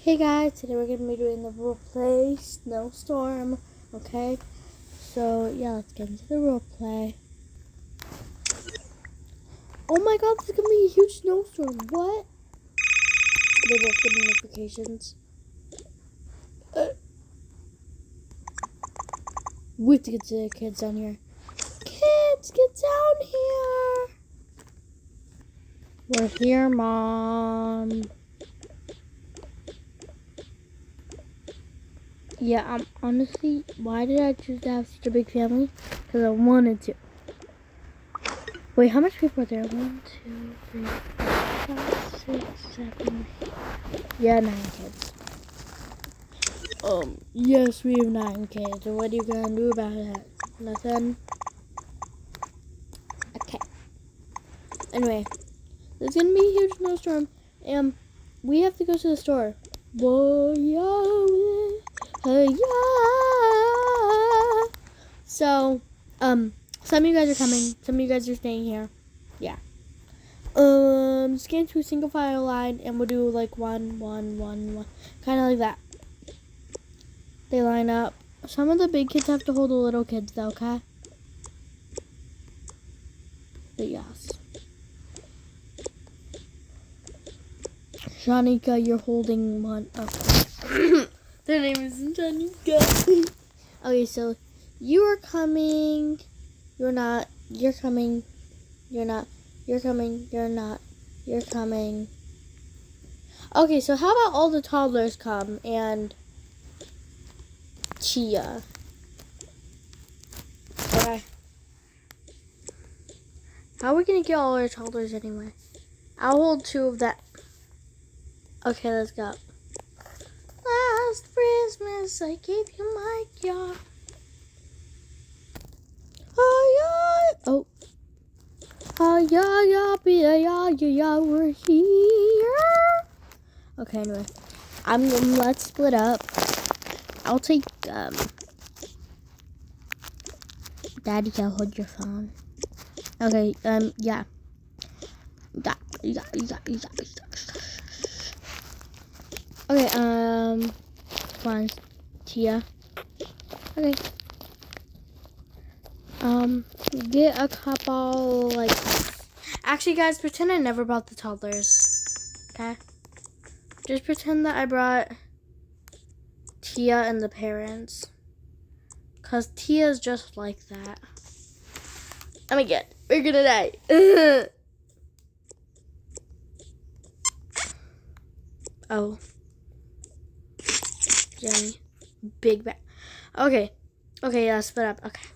Hey guys, today we're going to be doing the roleplay snowstorm, okay? So, yeah, let's get into the roleplay. Oh my god, this is going to be a huge snowstorm. What? They both get notifications. We have to get the kids down here. Kids, get down here. We're here, Mom. Yeah, honestly, why did I choose to have such a big family? Because I wanted to. Wait, how much people are there? 1, 2, 3, 4, 5, 6, 7, 8. Yeah, 9 kids. Yes, we have 9 kids. And what are you gonna do about that? Nothing? Okay. Anyway, there's gonna be a huge snowstorm, and we have to go to the store. Whoa, yeah. So, some of you guys are coming. Some of you guys are staying here. Yeah. Just get into a single file line, and we'll do like 1, 1, 1, 1, kind of like that. They line up. Some of the big kids have to hold the little kids, though, okay? But yes. Janika, you're holding one up. Their name isn't Janika. Okay, so you are coming. You're not. You're coming. You're not. You're coming. You're not. You're coming. Okay, so how about all the toddlers come and Chia? Okay. How are we gonna get all our toddlers anyway? I'll hold 2 of that. Okay, let's go. Last Christmas, I gave you my yard. Oh. Yeah, we're here. Okay, anyway. Let's split up. I'll take, Daddy, I'll hold your phone. Okay, yeah. Okay, come on, Tia. Okay. Get a couple, like... Actually, guys, pretend I never brought the toddlers. Okay? Just pretend that I brought Tia and the parents. Because Tia's just like that. Oh my god, we're gonna die. Oh. Jenny. Big bag. Okay. Okay, yeah, split up. Okay.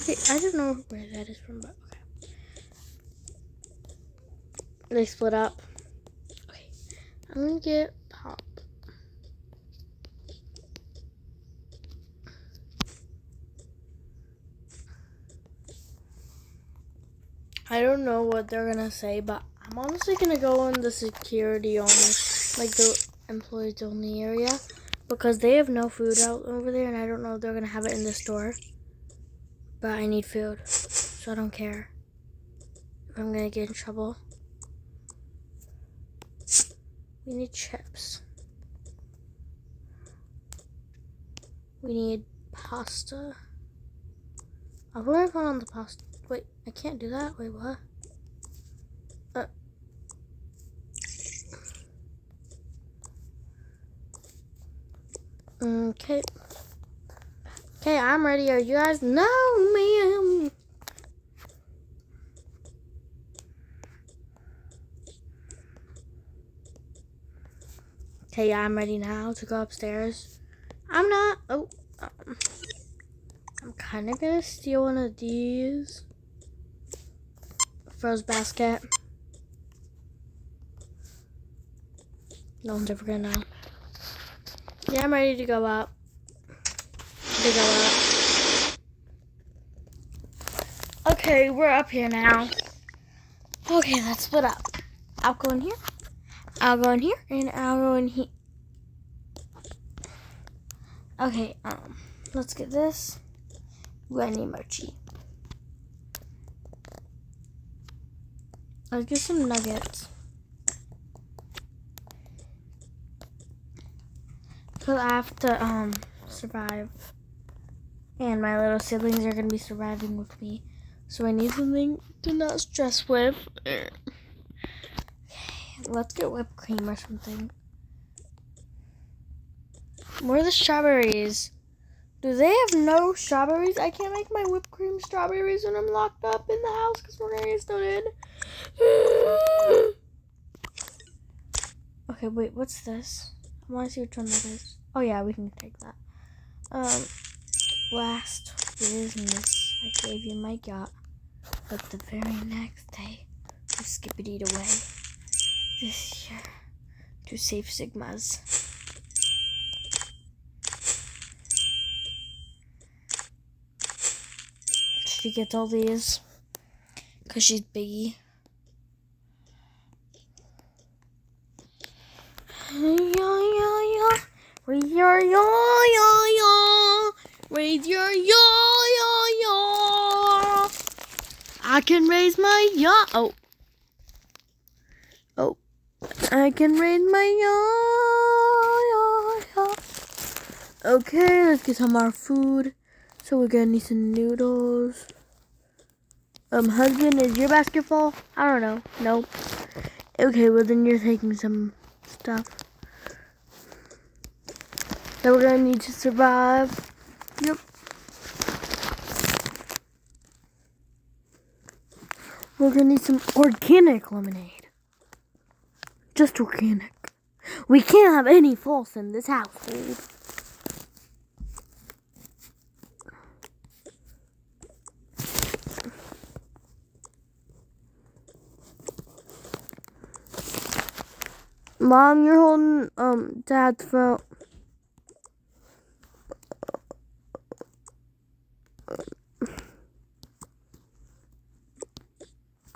Okay, I don't know where that is from, but okay. They split up. Okay. I'm gonna get Pop. I don't know what they're gonna say, but I'm honestly gonna go in the security only, like the employees only area, because they have no food out over there, and I don't know if they're gonna have it in the store. But I need food, so I don't care if I'm gonna get in trouble. We need chips. We need pasta. I'll put my phone on the pasta. Wait, I can't do that. Wait, what? Okay. Okay, I'm ready. Are you guys? No, ma'am. Okay, yeah, I'm ready now to go upstairs. I'm not. Oh, I'm kind of gonna steal one of these. Froze basket. No one's ever gonna know. Yeah, I'm ready to go up. Okay, we're up here now. Okay, let's split up. I'll go in here. I'll go in here, and I'll go in here. Okay, let's get this. I need mochi. Let's get some nuggets. Because I have to survive. And my little siblings are going to be surviving with me. So I need something to not stress with. Okay, let's get whipped cream or something. Where are the strawberries? Do they have no strawberries? I can't make my whipped cream strawberries when I'm locked up in the house because we're going to get stoned. Okay, wait, what's this? I want to see which one that is. Oh yeah, we can take that. Last business, I gave you my yacht, but the very next day, you skippity away. This year, to save Sigmas. She gets all these, cause she's biggie. Raise your raise your I can raise my oh, I can raise my Okay, let's get some more food. So we're gonna need some noodles. Husband, is your basket full? I don't know. Nope. Okay, well then you're taking some stuff that we're gonna need to survive. Yep. We're gonna need some organic lemonade. Just organic. We can't have any false in this household. Mom, you're holding Dad's throat.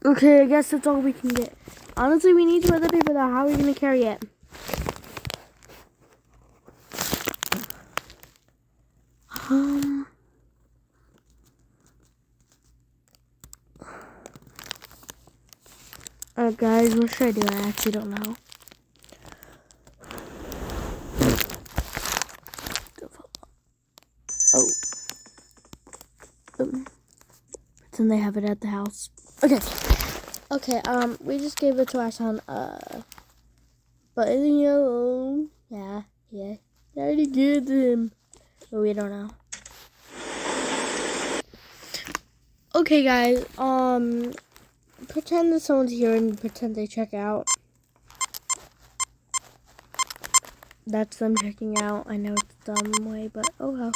Okay, I guess that's all we can get. Honestly, we need toilet paper though. How are we gonna carry it? Alright guys, what should I do? I actually don't know. Oh. Pretend they have it at the house. Okay. Okay, we just gave it to our son, but you know, yeah, I already gave him, but we don't know. Okay, guys, pretend that someone's here and pretend they check out. That's them checking out. I know it's a dumb way, but oh well.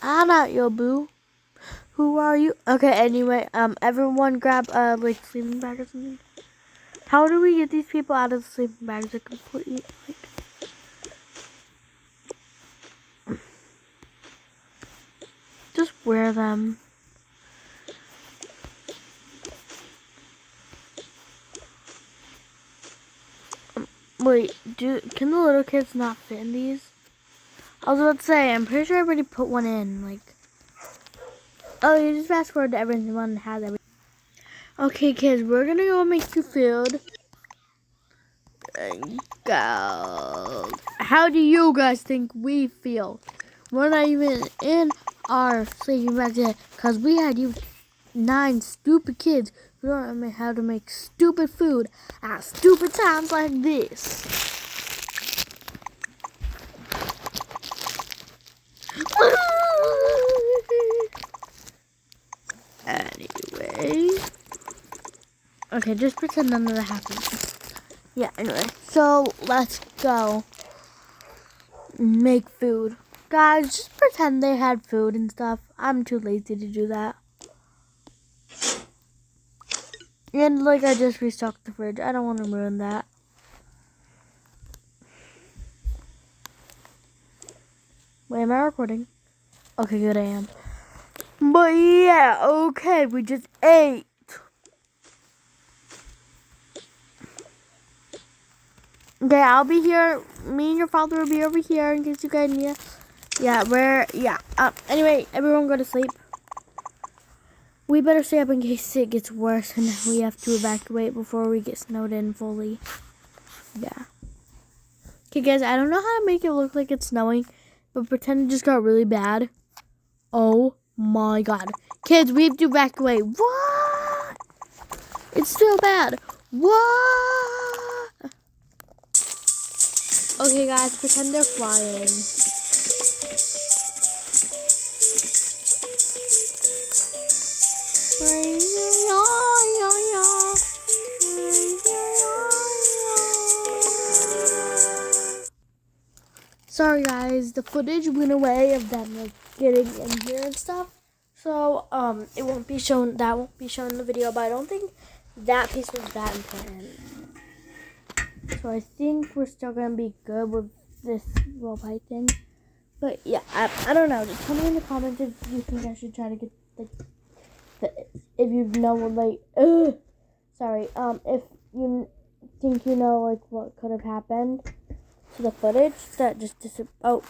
I'm not your boo. Who are you? Okay, anyway, everyone grab like sleeping bag or something. How do we get these people out of the sleeping bags? They're completely like. Just wear them. Wait, can the little kids not fit in these? I was about to say, I'm pretty sure I already put one in. Like, oh, you just fast forward to everyone and has everything. Okay, kids, we're gonna go make you food. Go. How do you guys think we feel? We're not even in our sleeping bags yet, cause we had you 9 stupid kids who don't know how to make stupid food at stupid times like this. Anyway. Okay, just pretend none of that happened. Yeah, anyway. So, let's go make food. Guys, just pretend they had food and stuff. I'm too lazy to do that. And, like, I just restocked the fridge. I don't want to ruin that. Wait, am I recording? Okay, good, I am. But, yeah, okay, we just ate. Okay, I'll be here. Me and your father will be over here in case you guys need it. Yeah, anyway, everyone go to sleep. We better stay up in case it gets worse and we have to evacuate before we get snowed in fully. Yeah. Okay, guys, I don't know how to make it look like it's snowing, but pretend it just got really bad. Oh my god. Kids, we have to evacuate. What? It's still bad. What? Okay, guys, pretend they're flying. Sorry guys, the footage went away of them like getting in here and stuff. So it won't be shown. That won't be shown in the video. But I don't think that piece was that important. So I think we're still gonna be good with this roll pipe thing. But yeah, I don't know. Just tell me in the comments if you think I should try to get if you know like if you think you know like what could have happened to the footage that just I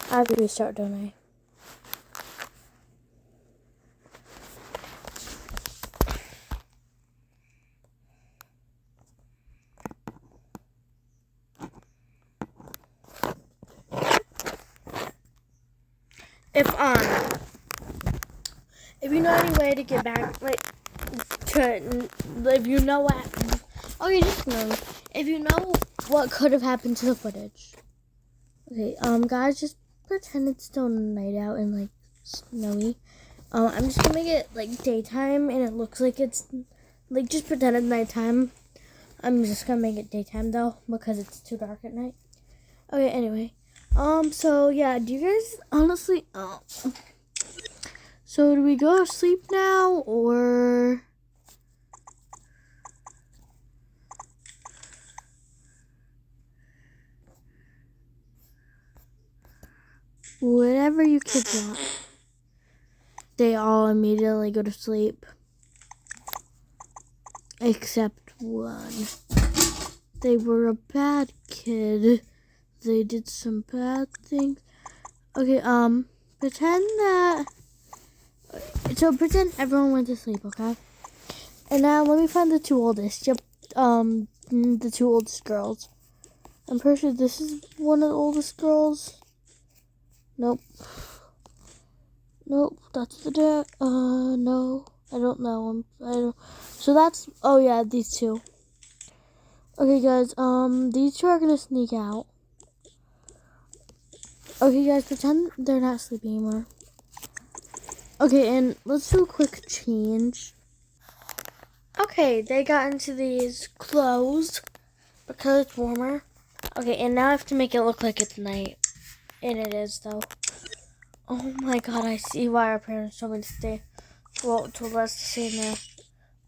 have to restart, don't I? If you know any way to get back, like, if you know what, okay, just know, if you know what could have happened to the footage. Okay, guys, just pretend it's still night out and, like, snowy. I'm just gonna make it, like, daytime, and it looks like it's, like, just pretend it's nighttime. I'm just gonna make it daytime, though, because it's too dark at night. Okay, anyway, so, yeah, do you guys, honestly, so do we go to sleep now, or whatever you kids want? They all immediately go to sleep, except one. They were a bad kid. They did some bad things. Okay, pretend that. So pretend everyone went to sleep, okay? And now let me find the 2 oldest. Yep, the 2 oldest girls. I'm pretty sure this is one of the oldest girls. Nope. Nope, that's the dad. No, I don't know. So that's. Oh yeah, these 2. Okay, guys. These 2 are gonna sneak out. Okay, guys, pretend they're not sleeping anymore. Okay, and let's do a quick change. Okay, they got into these clothes because it's warmer. Okay, and now I have to make it look like it's night. And it is though. Oh my god, I see why our parents told me to stay. Well, told us to stay in there.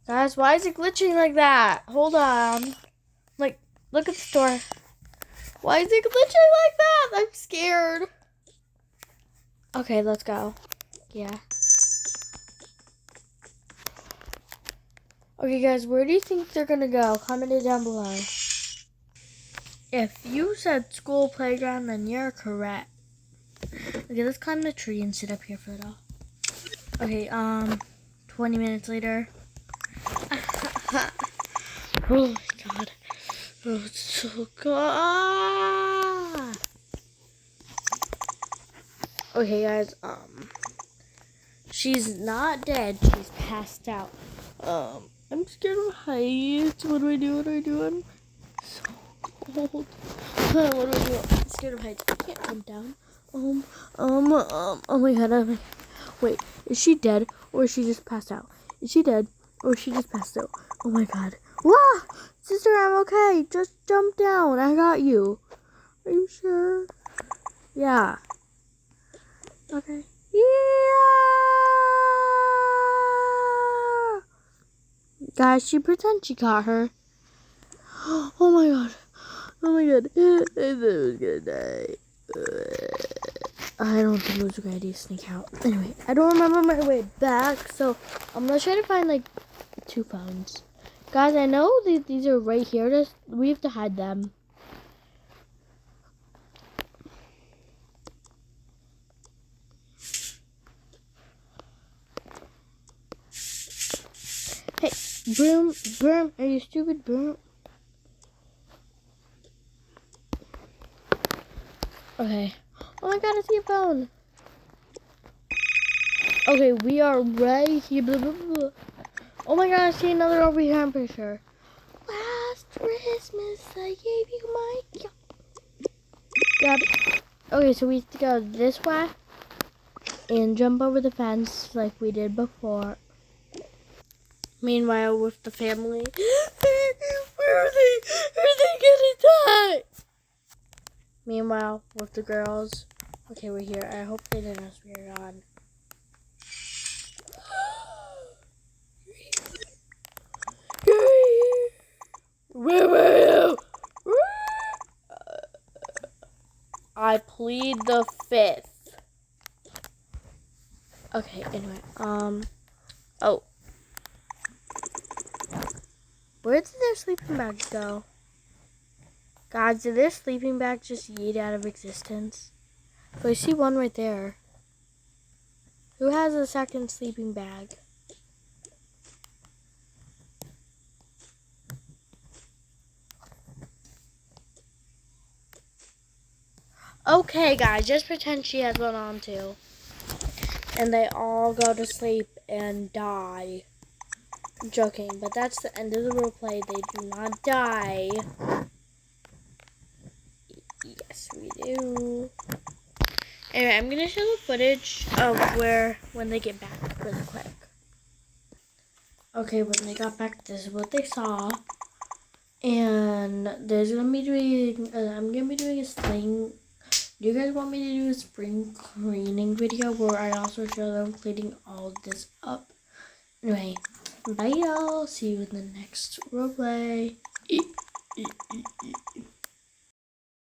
Guys, why is it glitching like that? Hold on. Like, look at the door. Why is it glitching like that? I'm scared. Okay, let's go. Yeah. Okay, guys, where do you think they're gonna go? Comment it down below. If you said school playground, then you're correct. Okay, let's climb the tree and sit up here for a little. Okay, 20 minutes later. Oh my god. Oh, it's so good. Okay, guys, she's not dead. She's passed out. I'm scared of heights. What do I do? What are we doing? So cold. What do I do? I'm scared of heights. I can't jump down. Oh my god. Wait, is she dead or is she just passed out? Is she dead or is she just passed out? Oh my god. Wah! Sister, I'm okay. Just jump down. I got you. Are you sure? Yeah. Okay. Yeah! Guys, she pretends she got her. Oh my god. Oh my god. I thought it was gonna die. I don't think it was a good idea to sneak out. Anyway, I don't remember my way back, so I'm gonna try to find like 2 phones. Guys, I know these are right here. We have to hide them. Hey, Broom, are you stupid, Broom? Okay. Oh my god, I see a phone. Okay, we are right here. Blah, blah, blah. Oh my god, I see another over here, I'm pretty sure. Last Christmas, I gave you my... Grab it. Okay, so we have to go this way and jump over the fence like we did before. Meanwhile, with the family... Where are they? Are they gonna die? Meanwhile, with the girls... Okay, we're here. I hope they didn't notice we are gone. Where were you? I plead the 5th. Okay, anyway, oh. Where did their sleeping bags go? Guys, did their sleeping bag just yeet out of existence? So I see one right there. Who has a second sleeping bag? Okay, guys, just pretend she has one on too. And they all go to sleep and die. I'm joking, but that's the end of the roleplay. They do not die. Yes, we do. Anyway, I'm gonna show the footage of when they get back really quick. Okay, when they got back, this is what they saw. And there's gonna be doing, I'm gonna be doing a spring. Do you guys want me to do a spring cleaning video where I also show them cleaning all this up? Anyway, bye y'all. See you in the next roleplay.